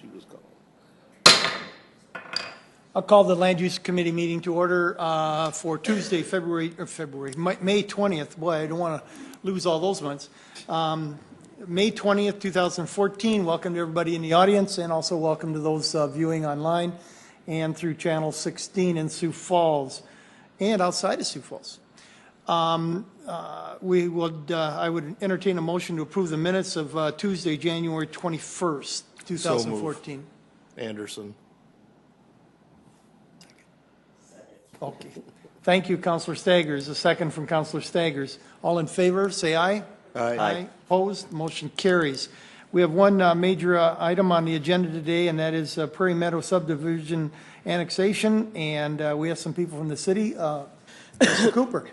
She was gone. I'll call the Land Use Committee meeting to order for Tuesday, May 20th. Boy, I don't want to lose all those months. May 20th, 2014. Welcome to everybody in the audience, and also welcome to those viewing online and through Channel 16 in Sioux Falls and outside of Sioux Falls. I would entertain a motion to approve the minutes of Tuesday, January 21st, 2014. So Anderson. Okay. Thank you, Councilor Staggers. A second from Councilor Staggers. All in favor, say aye. Aye. Aye. Opposed? Motion carries. We have one major item on the agenda today, and that is Prairie Meadows Subdivision Annexation. And we have some people from the city. Mr. Cooper,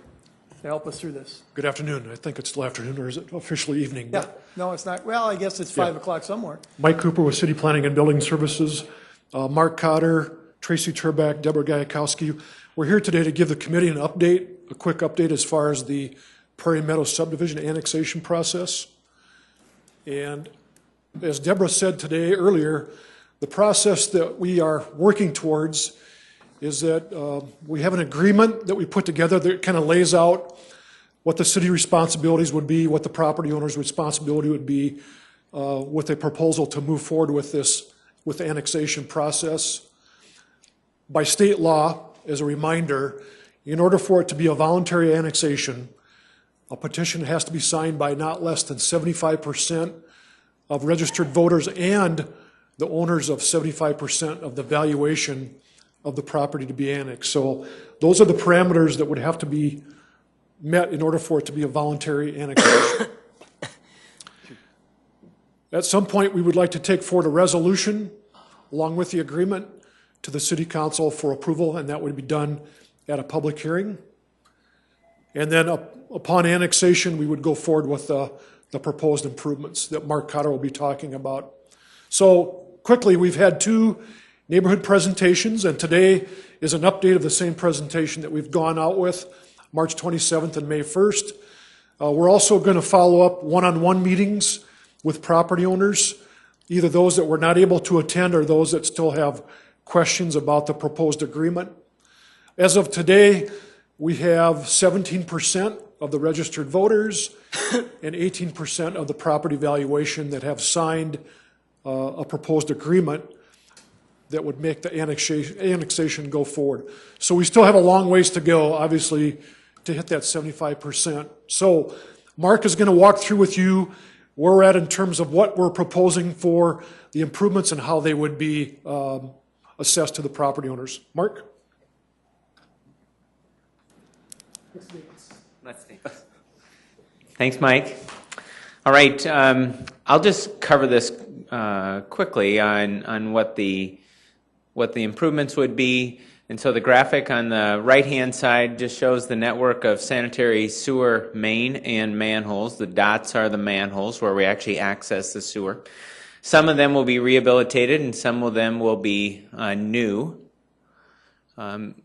to help us through this. Good afternoon. I think it's still afternoon, or is it officially evening? Yeah. No, it's not. Well, I guess it's 5 o'clock somewhere. Mike Cooper with City Planning and Building Services. Mark Cotter, Tracy Turback, Deborah Gayakowski. We're here today to give the committee an update, a quick update as far as the Prairie Meadows subdivision annexation process. And as Deborah said today earlier, the process that we are working towards is that we have an agreement that we put together that kind of lays out what the city responsibilities would be, what the property owner's responsibility would be with a proposal to move forward with the annexation process. By state law, as a reminder, in order for it to be a voluntary annexation, a petition has to be signed by not less than 75% of registered voters and the owners of 75% of the valuation of the property to be annexed. So those are the parameters that would have to be met in order for it to be a voluntary annexation. At some point, we would like to take forward a resolution along with the agreement to the City Council for approval, and that would be done at a public hearing. And then upon annexation, we would go forward with the proposed improvements that Mark Cotter will be talking about. So quickly, we've had 2 neighborhood presentations, and today is an update of the same presentation that we've gone out with March 27th and May 1st. We're also going to follow up one-on-one meetings with property owners, either those that were not able to attend or those that still have questions about the proposed agreement. As of today, we have 17% of the registered voters and 18% of the property valuation that have signed a proposed agreement that would make the annexation go forward. So we still have a long ways to go, obviously, to hit that 75%. So Mark is going to walk through with you where we're at in terms of what we're proposing for the improvements and how they would be assessed to the property owners. Mark? Thanks, Mike. All right, I'll just cover this quickly on what the improvements would be. And so the graphic on the right-hand side just shows the network of sanitary sewer main and manholes. The dots are the manholes where we actually access the sewer. Some of them will be rehabilitated and some of them will be new.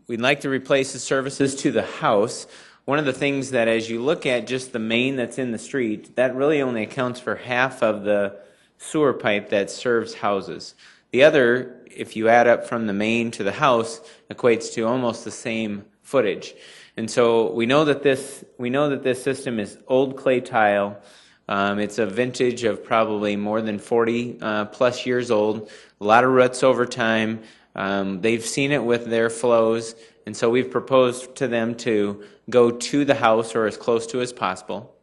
We'd like to replace the services to the house. One of the things that as you look at just the main that's in the street, that really only accounts for half of the sewer pipe that serves houses. The other, if you add up from the main to the house, equates to almost the same footage. And so we know that this system is old clay tile. It's a vintage of probably more than 40 plus years old. A lot of roots over time. They've seen it with their flows, and so we've proposed to them to go to the house or as close to as possible.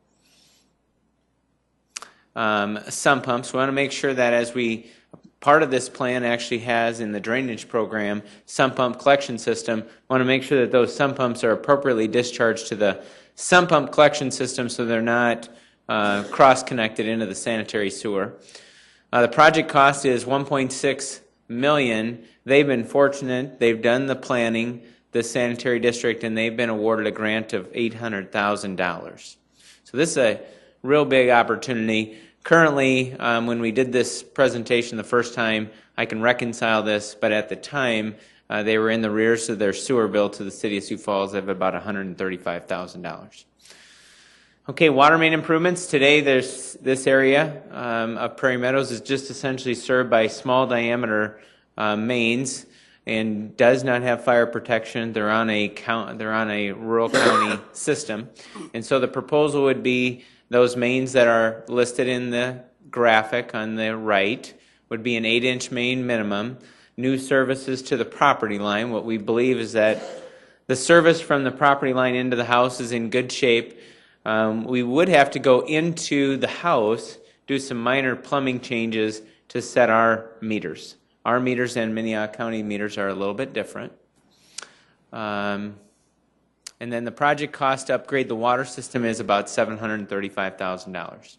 Sump pumps. We want to make sure that as part of this plan actually has in the drainage program sump pump collection system. We want to make sure that those sump pumps are appropriately discharged to the sump pump collection system so they're not cross-connected into the sanitary sewer. The project cost is $1.6 million. They've been fortunate. They've done the planning, the sanitary district, and they've been awarded a grant of $800,000. So this is a real big opportunity. Currently, when we did this presentation the first time, I can reconcile this, but at the time, they were in the rears of their sewer bill to the City of Sioux Falls of about $135,000. Okay, water main improvements. Today, there's this area of Prairie Meadows is just essentially served by small diameter mains and does not have fire protection. They're on a rural county system, and so the proposal would be those mains that are listed in the graphic on the right would be an 8-inch main minimum. New services to the property line. What we believe is that the service from the property line into the house is in good shape. We would have to go into the house, do some minor plumbing changes to set our meters. Our meters and Minnehaha County meters are a little bit different. And then the project cost to upgrade the water system is about $735,000.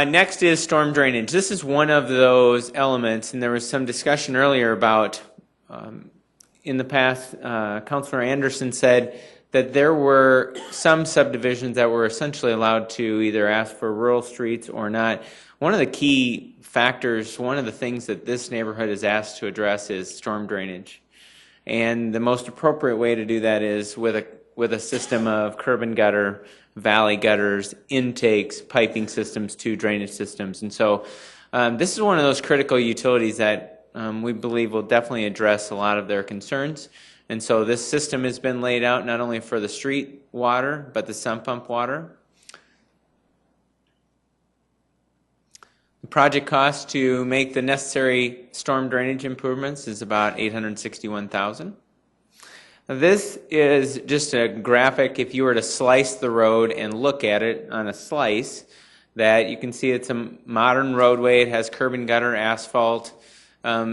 Next is storm drainage. This is one of those elements, and there was some discussion earlier about, in the past, Councilor Anderson said that there were some subdivisions that were essentially allowed to either ask for rural streets or not. One of the key factors, one of the things that this neighborhood is asked to address is storm drainage. And the most appropriate way to do that is with a system of curb and gutter, valley gutters, intakes, piping systems to drainage systems. And so this is one of those critical utilities that we believe will definitely address a lot of their concerns. And so this system has been laid out not only for the street water, but the sump pump water. The project cost to make the necessary storm drainage improvements is about $861,000. This is just a graphic. If you were to slice the road and look at it on a slice, that you can see it's a modern roadway. It has curb and gutter, asphalt,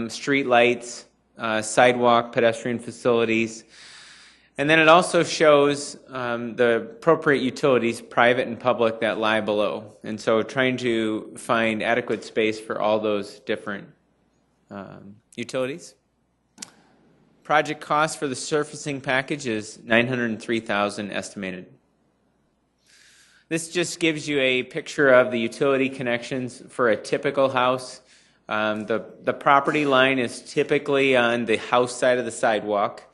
street lights, sidewalk, pedestrian facilities. And then it also shows the appropriate utilities, private and public, that lie below. And so trying to find adequate space for all those different utilities. Project cost for the surfacing package is $903,000 estimated. This just gives you a picture of the utility connections for a typical house. The property line is typically on the house side of the sidewalk,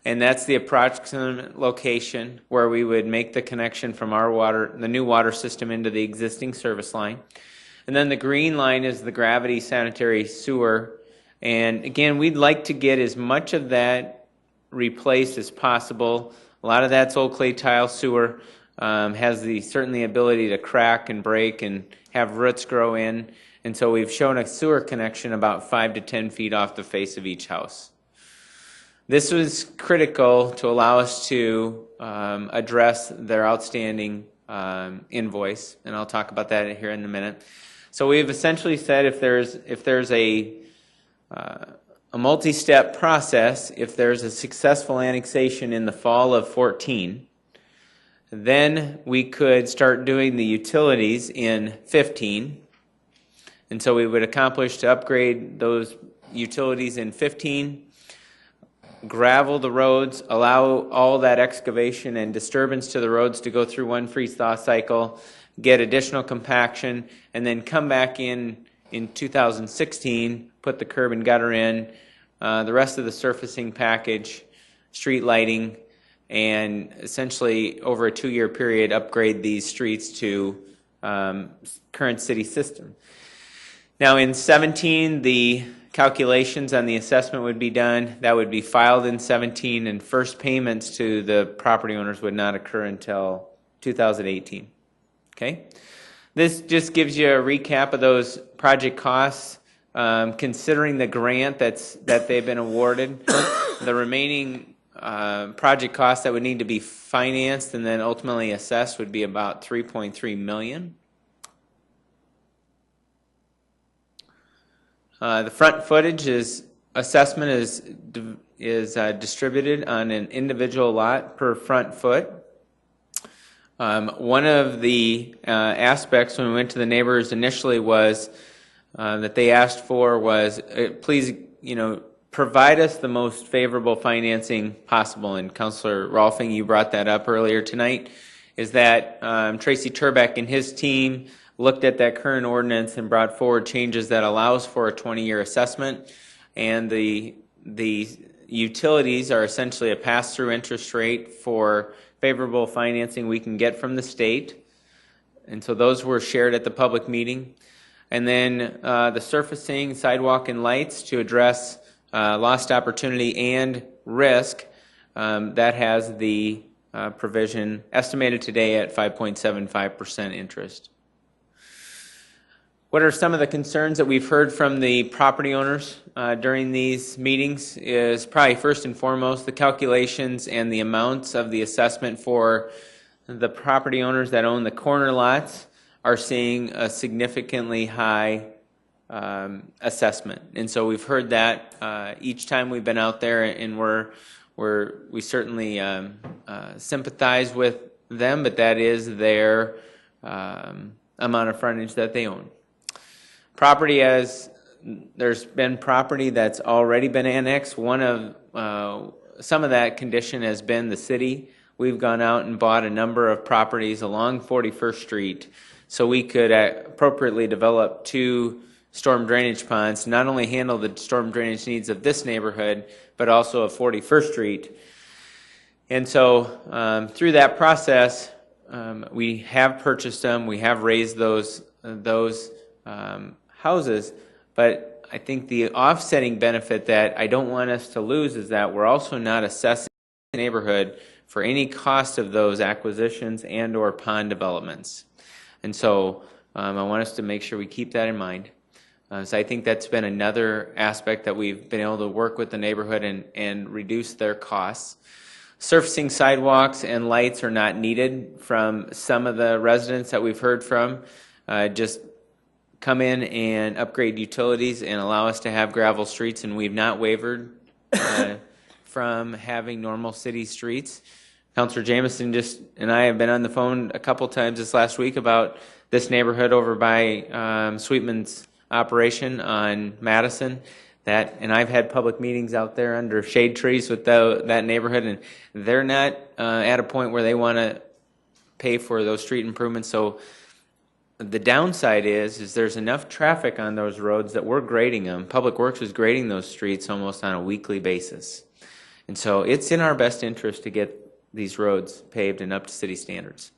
and that's the approximate location where we would make the connection from the new water system into the existing service line. And then the green line is the gravity sanitary sewer. And again, we'd like to get as much of that replaced as possible. A lot of that's old clay tile sewer, has certainly ability to crack and break and have roots grow in. And so we've shown a sewer connection about 5 to 10 feet off the face of each house. This was critical to allow us to address their outstanding invoice, and I'll talk about that here in a minute. So we've essentially said if there's a multi-step process, if there's a successful annexation in the fall of 14, then we could start doing the utilities in 15. And so we would accomplish to upgrade those utilities in 15, gravel the roads, allow all that excavation and disturbance to the roads to go through one freeze-thaw cycle, get additional compaction, and then come back in 2016, put the curb and gutter in, the rest of the surfacing package, street lighting, and essentially over a 2-year period upgrade these streets to current city system. Now in 17, the calculations on the assessment would be done. That would be filed in 17, and first payments to the property owners would not occur until 2018. Okay? This just gives you a recap of those project costs. Considering the grant that they've been awarded, the remaining project costs that would need to be financed and then ultimately assessed would be about $3.3 million. The front footage assessment is distributed on an individual lot per front foot. One of the aspects when we went to the neighbors initially was that they asked for was, please, provide us the most favorable financing possible. And Councilor Rolfing, you brought that up earlier tonight, is that Tracy Turbeck and his team looked at that current ordinance and brought forward changes that allows for a 20-year assessment. And the utilities are essentially a pass-through interest rate for favorable financing we can get from the state. And so those were shared at the public meeting. And then the surfacing, sidewalk, and lights to address lost opportunity and risk, that has the provision estimated today at 5.75% interest. What are some of the concerns that we've heard from the property owners during these meetings is probably first and foremost the calculations and the amounts of the assessment for the property owners that own the corner lots are seeing a significantly high assessment. And so we've heard that each time we've been out there, and we certainly sympathize with them, but that is their amount of frontage that they own. Property, as there's been property that's already been annexed. One of some of that condition has been the city. We've gone out and bought a number of properties along 41st Street so we could appropriately develop 2 storm drainage ponds, not only handle the storm drainage needs of this neighborhood, but also of 41st Street. And so through that process, we have purchased them, we have raised those houses, but I think the offsetting benefit that I don't want us to lose is that we're also not assessing the neighborhood for any cost of those acquisitions and or pond developments. And so I want us to make sure we keep that in mind. So I think that's been another aspect that we've been able to work with the neighborhood and reduce their costs. Surfacing sidewalks and lights are not needed from some of the residents that we've heard from. Just come in and upgrade utilities and allow us to have gravel streets, and we've not wavered from having normal city streets. Councilor Jameson and I have been on the phone a couple times this last week about this neighborhood over by Sweetman's operation on Madison. And I've had public meetings out there under shade trees with that neighborhood, and they're not at a point where they want to pay for those street improvements. So the downside is there's enough traffic on those roads that we're grading them. Public Works is grading those streets almost on a weekly basis. And so it's in our best interest to get these roads paved and up to city standards.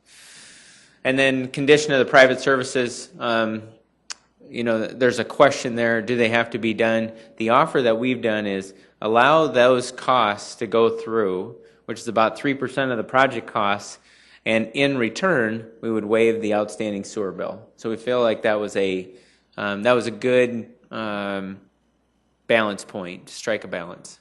And then condition of the private services, there's a question there, do they have to be done? The offer that we've done is allow those costs to go through, which is about 3% of the project costs, and in return, we would waive the outstanding sewer bill. So we feel like that was a good balance point, to strike a balance.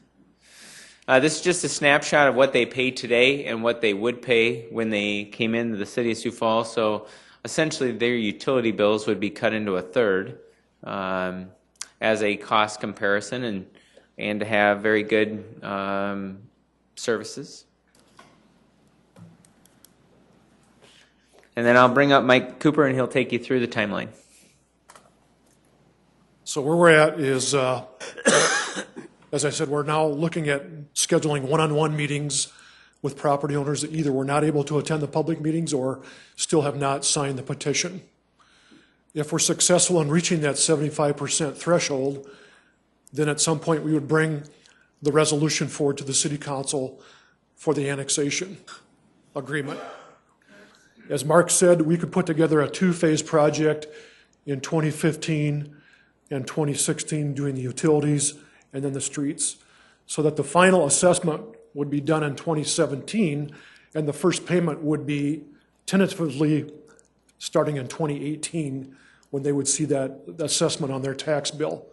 This is just a snapshot of what they pay today and what they would pay when they came into the city of Sioux Falls. So essentially, their utility bills would be cut into a third as a cost comparison and to have very good services. And then I'll bring up Mike Cooper, and he'll take you through the timeline. So where we're at is, as I said, we're now looking at scheduling one-on-one meetings with property owners that either were not able to attend the public meetings or still have not signed the petition. If we're successful in reaching that 75% threshold, then at some point we would bring the resolution forward to the City Council for the annexation agreement. As Mark said, we could put together a 2-phase project in 2015 and 2016 doing the utilities and then the streets, so that the final assessment would be done in 2017 and the first payment would be tentatively starting in 2018 when they would see that assessment on their tax bill.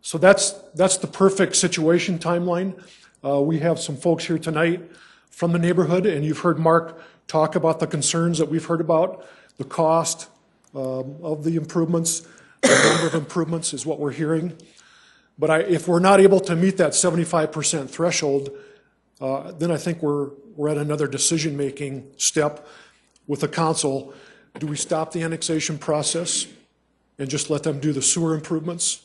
So that's the perfect situation timeline. We have some folks here tonight from the neighborhood, and you've heard Mark talk about the concerns that we've heard about. The cost of the improvements, the number of improvements is what we're hearing. But if we're not able to meet that 75% threshold, then I think we're at another decision-making step with the council. Do we stop the annexation process and just let them do the sewer improvements?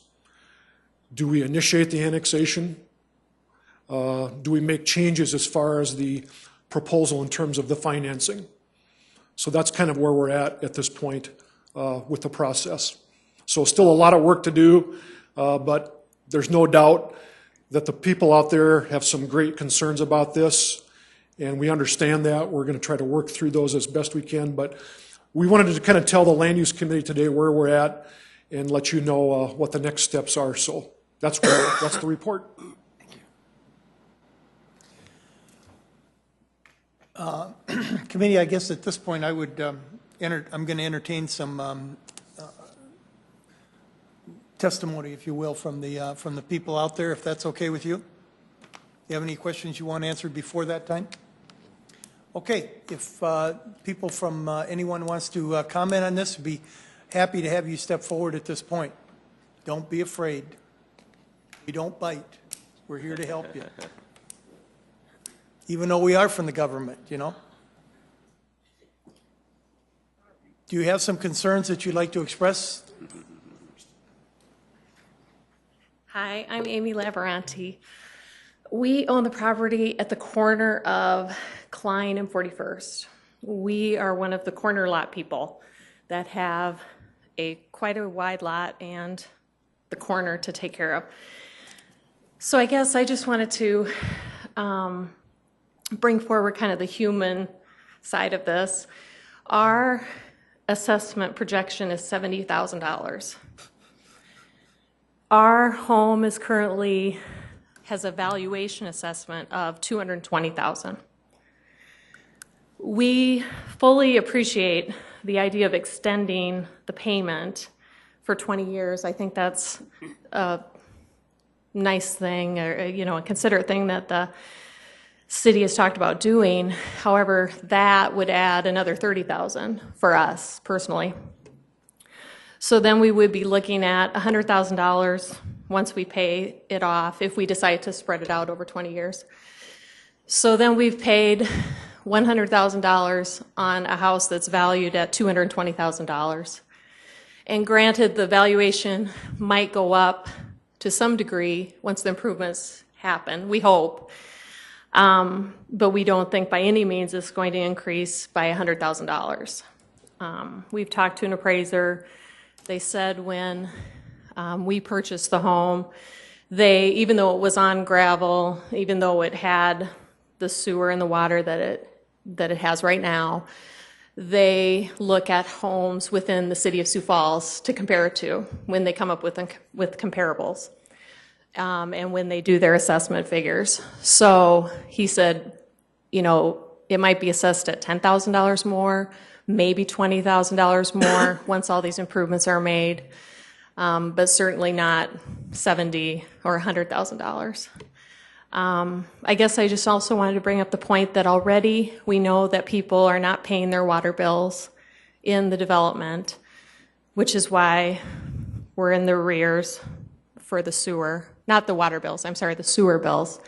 Do we initiate the annexation? Do we make changes as far as the proposal in terms of the financing? So that's kind of where we're at this point with the process. So still a lot of work to do, but there's no doubt that the people out there have some great concerns about this, and we understand that. We're going to try to work through those as best we can, but we wanted to kind of tell the Land Use Committee today where we're at and let you know what the next steps are. So that's the report. Committee, I guess at this point I would I'm going to entertain some testimony, if you will, from the people out there, if that's okay with you. You have any questions you want answered before that time? Okay, if people from anyone wants to comment on this, we'd be happy to have you step forward at this point. Don't be afraid. We don't bite. We're here to help you. Even though we are from the government, you know. Do you have some concerns that you'd like to express? Hi, I'm Amy Laveranti. We own the property at the corner of Klein and 41st. We are one of the corner lot people that have quite a wide lot and the corner to take care of. So I guess I just wanted to bring forward kind of the human side of this. Our assessment projection is $70,000. Our home is currently has a valuation assessment of $220,000. We fully appreciate the idea of extending the payment for 20 years. I think that's a nice thing, or a considerate thing that the city has talked about doing. However, that would add another $30,000 for us personally. So then we would be looking at $100,000 once we pay it off, if we decide to spread it out over 20 years. So then we've paid $100,000 on a house that's valued at $220,000. And granted, the valuation might go up to some degree once the improvements happen, we hope. But we don't think by any means it's going to increase by $100,000. We've talked to an appraiser. They said when we purchased the home, even though it was on gravel, even though it had the sewer and the water that it has right now, they look at homes within the City of Sioux Falls to compare it to when they come up with comparables. And when they do their assessment figures. So he said, it might be assessed at $10,000 more, maybe $20,000 more once all these improvements are made, but certainly not $70,000 or $100,000. I guess I just also wanted to bring up the point that already we know that people are not paying their water bills in the development, which is why we're in the arrears for the sewer. Not the water bills, I'm sorry, the sewer bills.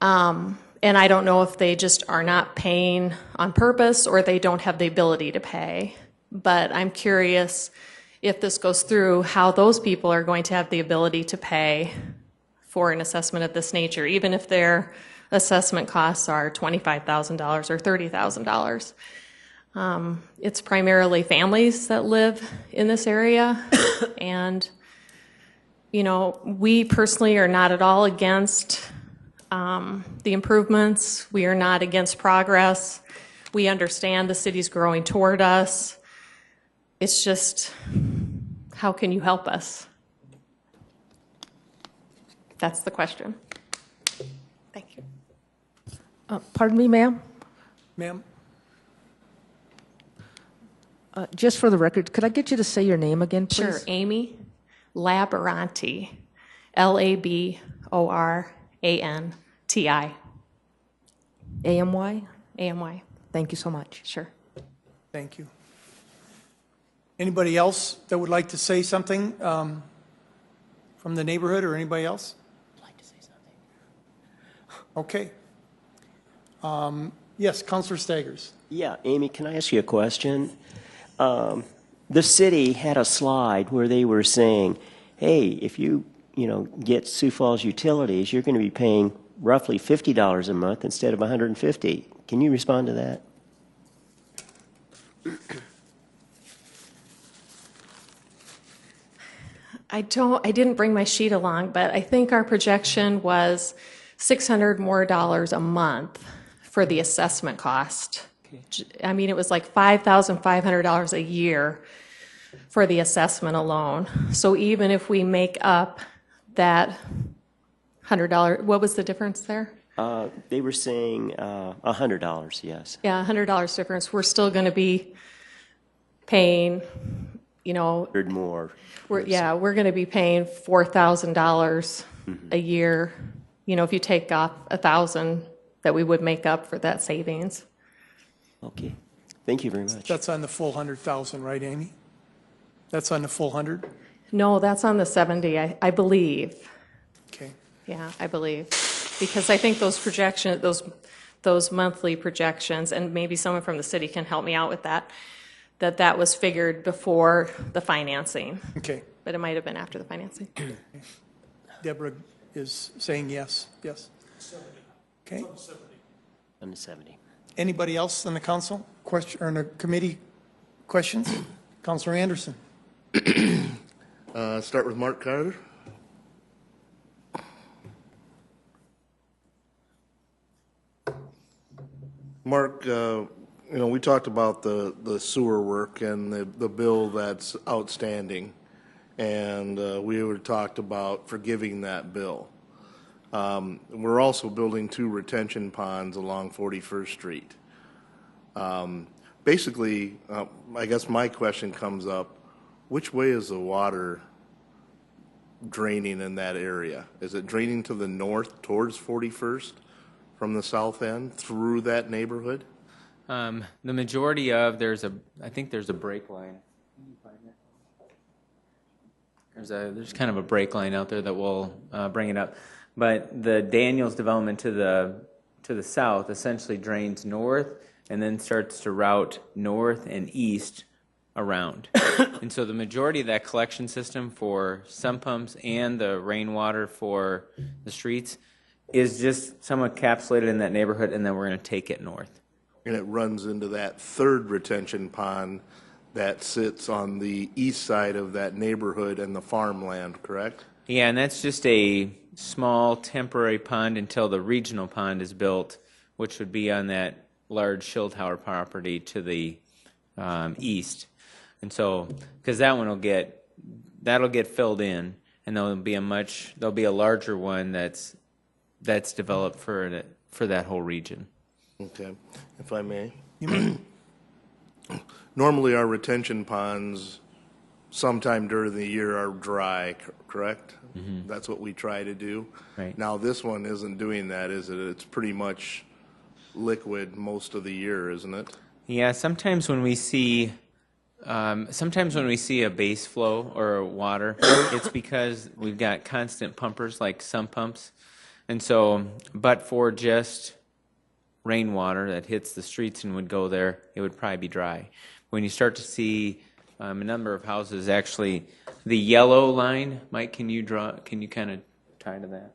And I don't know if they just are not paying on purpose or they don't have the ability to pay. But I'm curious if this goes through, how those people are going to have the ability to pay for an assessment of this nature, even if their assessment costs are $25,000 or $30,000. It's primarily families that live in this area, and we personally are not at all against the improvements. We are not against progress. We understand the city's growing toward us. It's just, how can you help us? That's the question. Thank you. Pardon me, ma'am? Ma'am? Just for the record, could I get you to say your name again, please? Sure, Amy Laboranti, Laboranti. AMY? AMY. Thank you so much. Sure. Thank you. Anybody else that would like to say something from the neighborhood, or anybody else? I'd like to say something. Okay. Yes, Councilor Staggers. Yeah, Amy, can I ask you a question? The city had a slide where they were saying, hey, if you get Sioux Falls utilities, you're going to be paying roughly $50 a month instead of $150. Can you respond to that? I didn't bring my sheet along, but I think our projection was $600 more a month for the assessment cost. I mean, it was like $5,500 a year for the assessment alone. So even if we make up that $100, what was the difference there? They were saying $100, yes. Yeah, $100 difference. We're still going to be paying, you know, 100 more. we're going to be paying $4,000 a year. You know, if you take off $1,000 that we would make up for that savings. Okay. Thank you very much. That's on the full 100,000, right, Amy? That's on the full 100? No, that's on the 70, I believe. Okay. Yeah, I believe. Because I think those projections, those monthly projections, and maybe someone from the city can help me out with that, that was figured before the financing. Okay. But it might have been after the financing. Deborah is saying yes. Yes. Okay. On the 70. Anybody else on the council question or in the committee questions? Councilor Anderson. Start with Mark Carter. Mark, we talked about the sewer work and the bill that's outstanding, and we were talked about forgiving that bill. We're also building 2 retention ponds along 41st Street. Basically, I guess my question comes up, which way is the water draining in that area? Is it draining to the north towards 41st from the south end through that neighborhood? The majority of, I think there's a break line. There's kind of a break line out there that will bring it up. But the Daniels development to the south essentially drains north and then starts to route north and east around. And so the majority of that collection system for sump pumps and the rainwater for the streets is just somewhat encapsulated in that neighborhood, and then we're going to take it north. And it runs into that 3rd retention pond that sits on the east side of that neighborhood and the farmland, correct? Yeah, and that's just a small temporary pond until the regional pond is built, which would be on that large Schildhauer property to the east. And so, because that one that'll get filled in, and there'll be a larger one that's developed for that whole region. Okay, if I may. Normally, our retention ponds sometime during the year are dry, correct? Mm-hmm. That's what we try to do. Right. Now, this one isn't doing that, is it? It's pretty much liquid most of the year, isn't it? Yeah, sometimes when we see a base flow or water, it's because we've got constant pumpers like sump pumps. And so, but for just rainwater that hits the streets and would go there, it would probably be dry. When you start to see a number of houses, actually, the yellow line, Mike, can you kind of tie to that?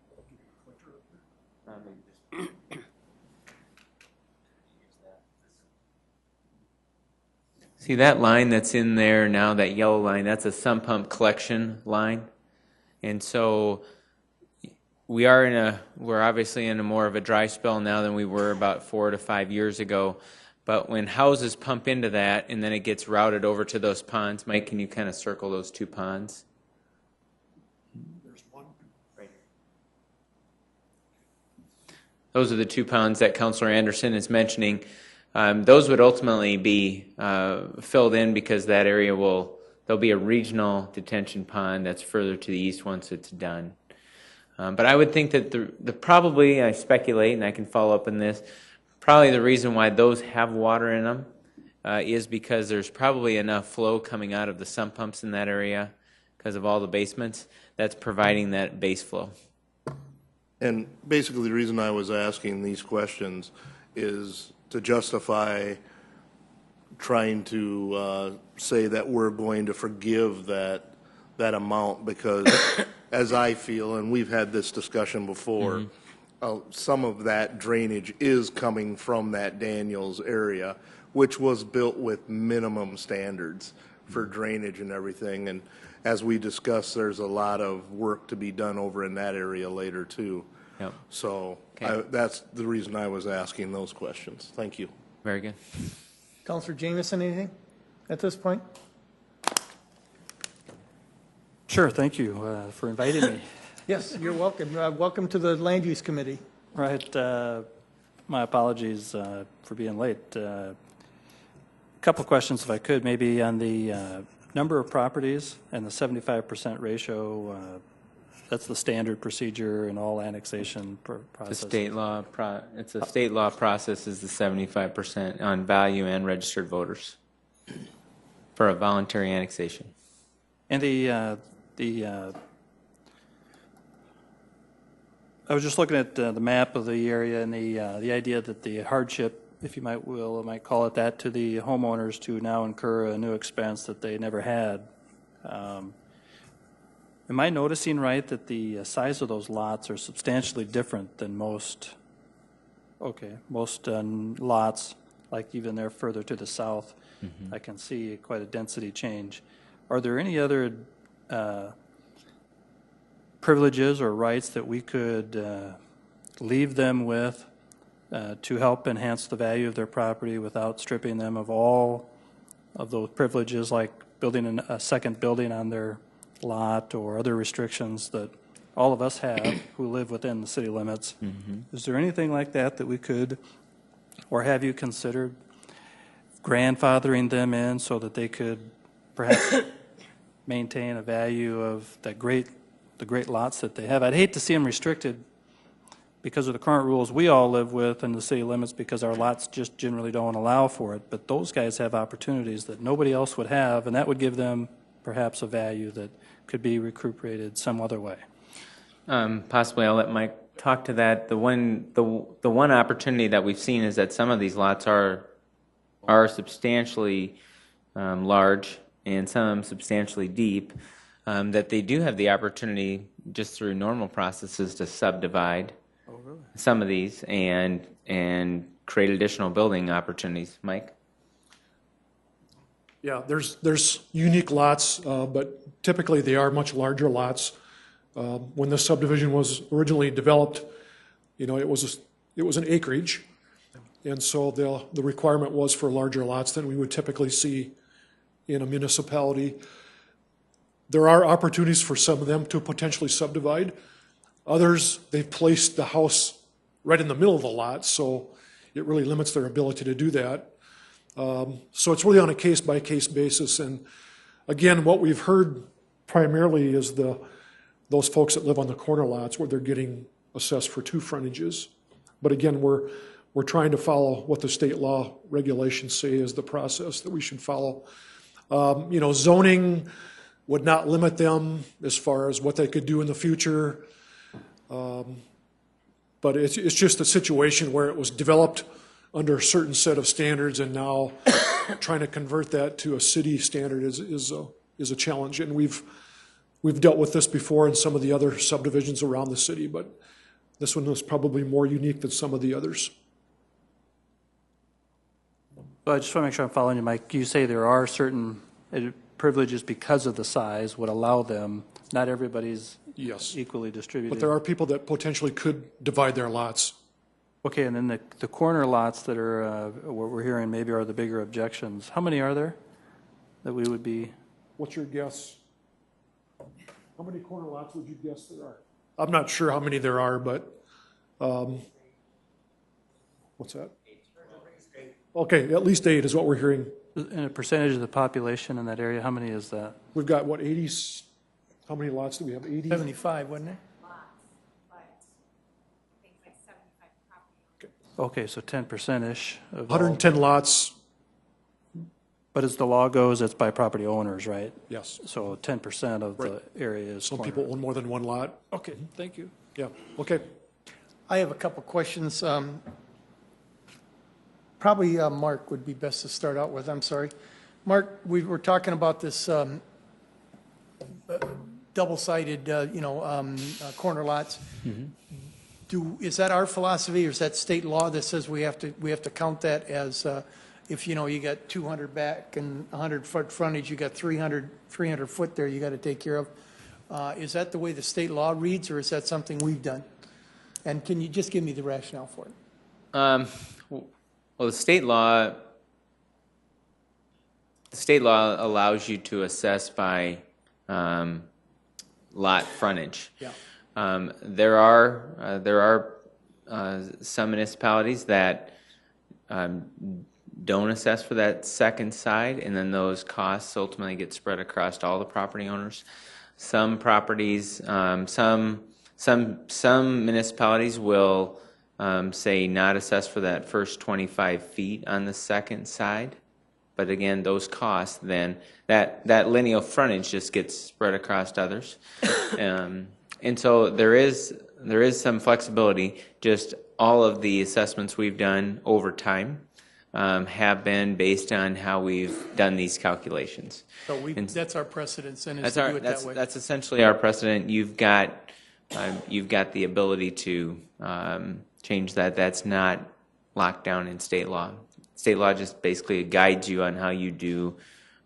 See that line that's in there now, that yellow line, that's a sump pump collection line. And so we're obviously in a more of a dry spell now than we were about 4 to 5 years ago. But when houses pump into that and then it gets routed over to those ponds, Mike, can you kind of circle those 2 ponds? There's one. Right. Those are the 2 ponds that Councilor Anderson is mentioning. Those would ultimately be filled in because that area there'll be a regional detention pond that's further to the east once it's done. But I would think that probably, I speculate, and I can follow up on this, probably the reason why those have water in them is because there's probably enough flow coming out of the sump pumps in that area because of all the basements that's providing that base flow. And basically the reason I was asking these questions is to justify trying to say that we're going to forgive that amount because as I feel, and we've had this discussion before, some of that drainage is coming from that Daniels area, which was built with minimum standards for drainage and everything. And as we discussed, there's a lot of work to be done over in that area later too. Yep. So Okay. that's the reason I was asking those questions. Thank you. Very good. Counselor Jamison, anything at this point? Sure, thank you for inviting me. Yes, you're welcome. Welcome to the Land Use Committee. Right, my apologies for being late. A couple of questions, if I could, maybe on the number of properties and the 75% ratio. That's the standard procedure in all annexation The processes. state law, it's a state law process is the 75% on value and registered voters for a voluntary annexation. And I was just looking at the map of the area and the idea that the hardship, if you might call it that, to the homeowners to now incur a new expense that they never had. Am I noticing right that the size of those lots are substantially different than most lots, like even there further to the south? I can see quite a density change. Are there any other privileges or rights that we could leave them with to help enhance the value of their property without stripping them of all of those privileges, like building a second building on their lot or other restrictions that all of us have who live within the city limits? Is there anything like that that we could, or have you considered grandfathering them in so that they could perhaps maintain a value of the great lots that they have? I'd hate to see them restricted because of the current rules we all live with in the city limits, because our lots just generally don't allow for it. But those guys have opportunities that nobody else would have, and that would give them perhaps a value that could be recuperated some other way. Possibly, I'll let Mike talk to that. The one opportunity that we've seen is that some of these lots are substantially large and some substantially deep. That they do have the opportunity just through normal processes to subdivide some of these and create additional building opportunities. Mike? Yeah, there's unique lots, but typically they are much larger lots. When the subdivision was originally developed, it was an acreage, and so the requirement was for larger lots than we would typically see in a municipality. There are opportunities for some of them to potentially subdivide. Others, they've placed the house right in the middle of the lot, so it really limits their ability to do that. So it's really on a case-by-case basis. And again, what we've heard primarily is those folks that live on the corner lots where they're getting assessed for 2 frontages. But again, we're trying to follow what the state law regulations say is the process that we should follow. Zoning would not limit them as far as what they could do in the future. But it's just a situation where it was developed under a certain set of standards, and now trying to convert that to a city standard is a challenge. And we've dealt with this before in some of the other subdivisions around the city, but this one was probably more unique than some of the others. Well, I just want to make sure I'm following you, Mike. You say there are certain privileges because of the size would allow them, not everybody's Yes. equally distributed. But there are people that potentially could divide their lots. Okay, and then the corner lots that are, what we're hearing maybe are the bigger objections. How many are there that we would be? What's your guess? How many corner lots would you guess there are? I'm not sure how many there are, but, what's that? Okay, at least 8 is what we're hearing. And a percentage of the population in that area, how many is that? We've got, 80s, how many lots do we have? 80? 75, wasn't it? Okay, so 10%-ish of all. 110 lots, But as the law goes, it's by property owners, right? yes. So 10% of the area is Some corner. people own more than one lot. Okay, thank you. Yeah, okay. I have a couple questions. Probably Mark would be best to start out with. I'm sorry. Mark, we were talking about this double-sided, corner lots. Is that our philosophy, or is that state law that says we have to count that as if you got 200 back and 100 foot frontage, you got 300 foot there you got to take care of? Is that the way the state law reads, or is that something we've done? And can you just give me the rationale for it? Well, the state law allows you to assess by lot frontage. Yeah. There are some municipalities that don't assess for that second side, and then those costs ultimately get spread across all the property owners. Some properties, some municipalities will say not assess for that first 25 feet on the second side. But again, those costs, then that lineal frontage just gets spread across others. And so there is some flexibility. Just all of the assessments we've done over time have been based on how we've done these calculations. So that's our precedence, and is That's to do it that way. that's essentially our precedent. You've got the ability to change that. That's not locked down in state law. State law just basically guides you on how you do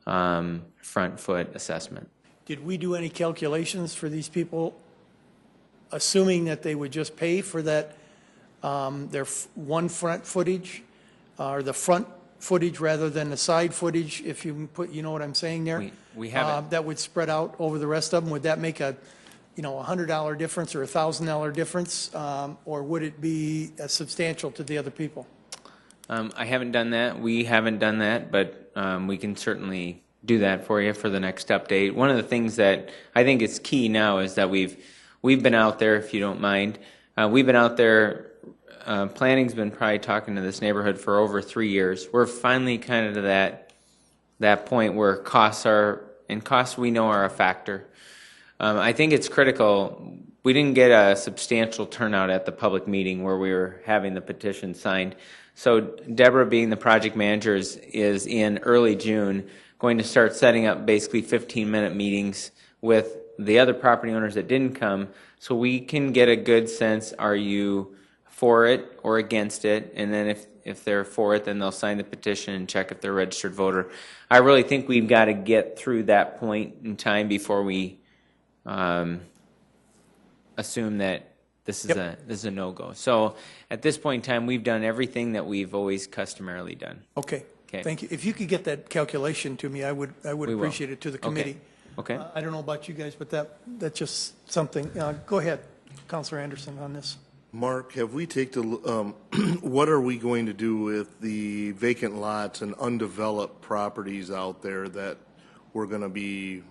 front foot assessment. Did we do any calculations for these people, assuming that they would just pay for that, their one front footage, or the front footage rather than the side footage, if you put, you know what I'm saying there? We haven't. That would spread out over the rest of them. Would that make a $100 difference or a $1,000 difference, or would it be substantial to the other people? I haven't done that. We haven't done that, but we can certainly do that for you for the next update. One of the things that I think is key now is that we've been out there, if you don't mind. We've been out there. Planning's been probably talking to this neighborhood for over 3 years. We're finally kind of to that point where costs we know are a factor. I think it's critical. We didn't get a substantial turnout at the public meeting where we were having the petition signed. So Deborah, being the project manager, is in early June going to start setting up basically 15-minute meetings with the other property owners that didn't come, so we can get a good sense, are you for it or against it? And then if they're for it, then they'll sign the petition and check if they're a registered voter. I really think we've got to get through that point in time before we assume that this is a no-go. So at this point in time, we've done everything that we've always customarily done. Okay. Thank you. If you could get that calculation to me, I would appreciate it to the committee. Okay. I don't know about you guys, but that's just something. Go ahead, Councilor Anderson, on this. Mark, have we what are we going to do with the vacant lots and undeveloped properties out there that we're going to be,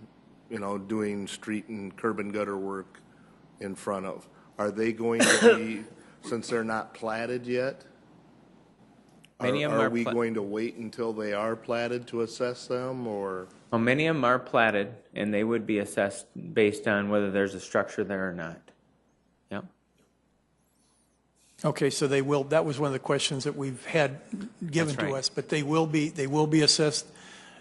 doing street and curb and gutter work in front of? Are they going to be, since they're not platted yet, are we going to wait until they are platted to assess them, or? Well, many of them are platted, and they would be assessed based on whether there's a structure there or not. Yep. Okay, so they will. That was one of the questions that we've had given to us, but they will be assessed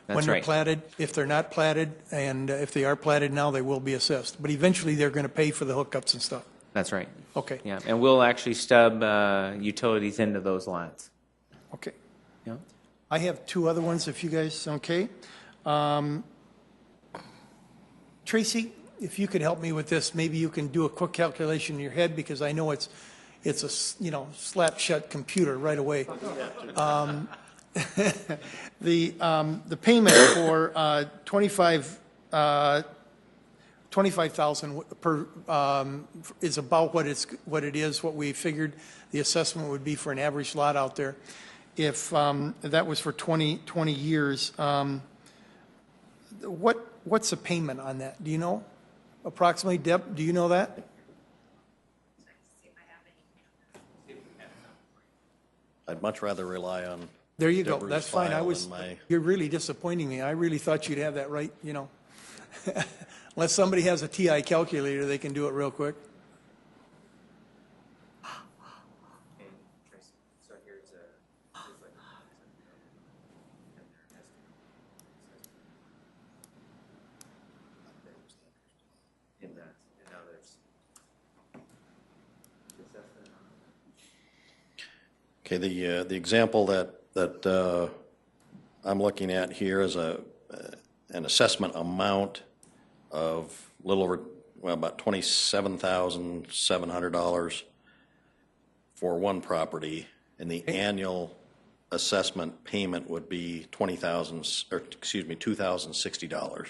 when they're platted. If they're not platted, and if they are platted now, they will be assessed. But eventually, they're going to pay for the hookups and stuff. That's right. Okay. Yeah, and we'll actually stub utilities into those lots. Okay. Yeah. I have two other ones, if you guys okay. Tracy, if you could help me with this, maybe you can do a quick calculation in your head, because I know it's a slap shut computer right away. The payment for 25,000 per is about what it is. What we figured the assessment would be for an average lot out there. If that was for 20 years, what's the payment on that? Do you know approximately, Deb? Do you know that? I'd much rather rely on. There you go. Deborah's That's fine. file You're really disappointing me. I really thought you'd have that right. Unless somebody has a TI calculator, they can do it real quick. Okay, the example that I'm looking at here is an assessment amount of little over, about $27,700 for one property, and the annual assessment payment would be $2,060.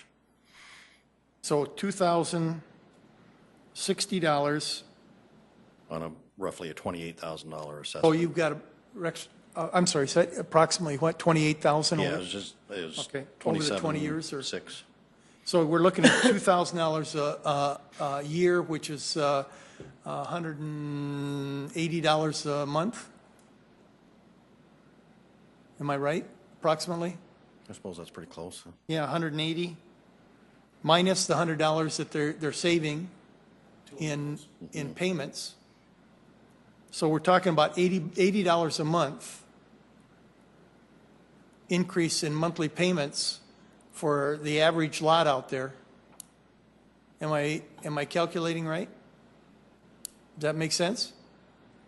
So $2,060. On a roughly a $28,000 assessment. Oh, you've got I'm sorry, so approximately what, 28,000? Yeah, it was Okay, over the 20 years, or? 27.6. So we're looking at $2,000 a year, which is $180 a month? Am I right, approximately? I suppose that's pretty close. Huh? Yeah, 180, minus the $100 that they're saving in payments. So we're talking about $80 a month increase in monthly payments for the average lot out there. Am I calculating right? Does that make sense?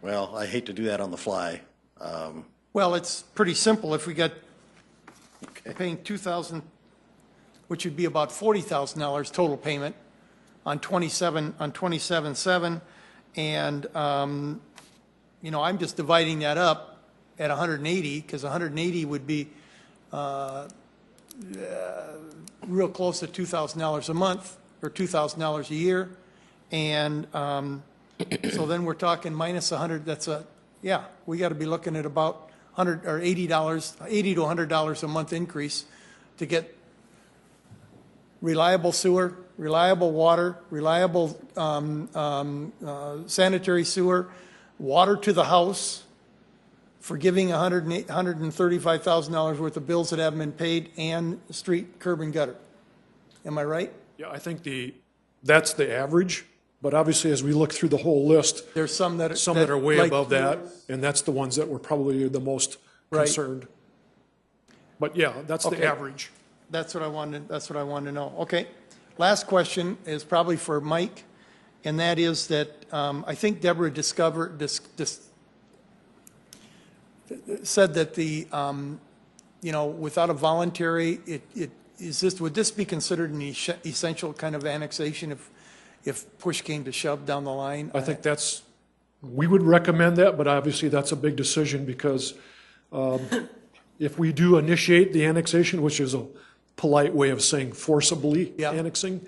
Well, I hate to do that on the fly. Well, it's pretty simple. If we got paying $2,000, which would be about $40,000 total payment on 27.7, and you know, I'm just dividing that up at 180, because 180 would be real close to $2,000 a month, or $2,000 a year, and so then we're talking minus 100. That's we got to be looking at about $100 or $80 to $100 a month increase to get reliable sewer, reliable water, reliable sanitary sewer, water to the house, forgiving $135,000 worth of bills that haven't been paid, and street, curb, and gutter. Am I right? Yeah, I think that's the average, but obviously as we look through the whole list, There's some that are way like above that, and that's the ones that were probably the most Right. concerned. But yeah, that's Okay. the average. That's what I wanted to know. Okay. Last question is probably for Mike, and that is that I think Deborah said that the, you know, without a voluntary, would this be considered an essential kind of annexation if push came to shove down the line? I think we would recommend that, but obviously that's a big decision because if we do initiate the annexation, which is a polite way of saying forcibly annexing,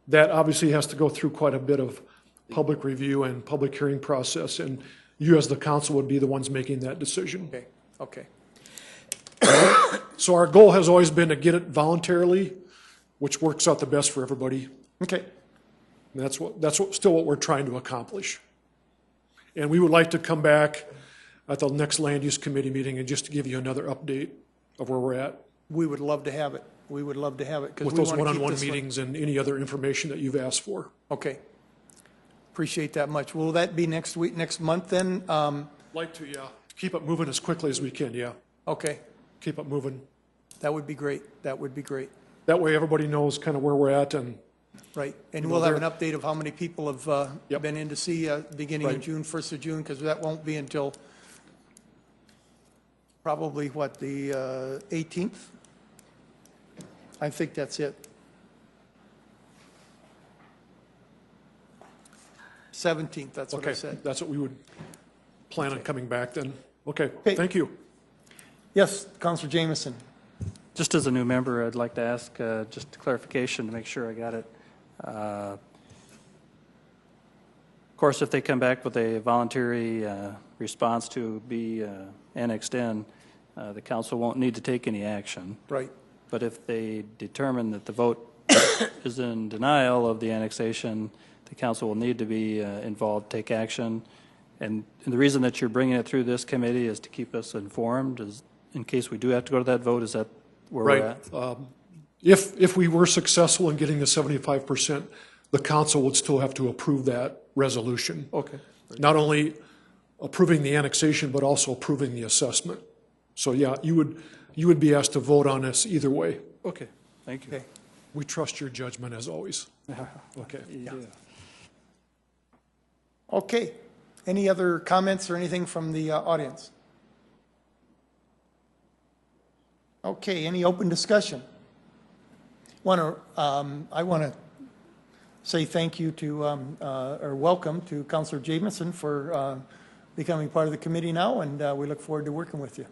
that obviously has to go through quite a bit of public review and public hearing process, and you as the council would be the ones making that decision. Okay. So our goal has always been to get it voluntarily, which works out the best for everybody. Okay. And that's still what we're trying to accomplish. And we would like to come back at the next land use committee meeting and just to give you another update of where we're at. We would love to have it. We would love to have it. 'Cause With we those wanna keep one-on-one this one- meetings and any other information that you've asked for. Okay. Appreciate that much. Will that be next month then? Like to, yeah. Keep it moving as quickly as we can, yeah. Okay. Keep it moving. That would be great. That would be great. That way everybody knows kind of where we're at and. Right. And You we'll know, have an update of how many people have Yep. been in to see beginning of Right. June, 1st of June, because that won't be until probably, the 18th? I think that's it. 17th, that's what I Okay, said. that's what we would plan on coming back then. Okay, Okay. thank you. Yes, Councilor Jameson. Just as a new member, I'd like to ask just clarification to make sure I got it. Of course, if they come back with a voluntary response to be annexed in, the council won't need to take any action. Right. But if they determine that the vote is in denial of the annexation, the council will need to be involved, take action. And the reason that you're bringing it through this committee is to keep us informed, is in case we do have to go to that vote. Is that where we're at? If we were successful in getting the 75%, the council would still have to approve that resolution. Okay. Not only approving the annexation, but also approving the assessment. So yeah, you would be asked to vote on this either way. Okay, thank you. Okay. We trust your judgment as always. Okay. Yeah. Okay. Any other comments or anything from the audience? Okay, any open discussion? I want to say thank you to, or welcome to Councilor Jameson for becoming part of the committee now, and we look forward to working with you.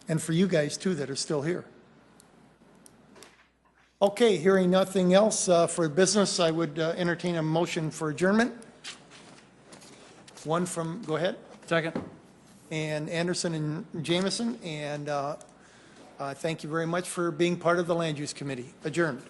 And for you guys, too, that are still here. Okay, hearing nothing else for business, I would entertain a motion for adjournment. One from, go ahead. Second. And Anderson and Jameson, and thank you very much for being part of the Land Use Committee. Adjourned.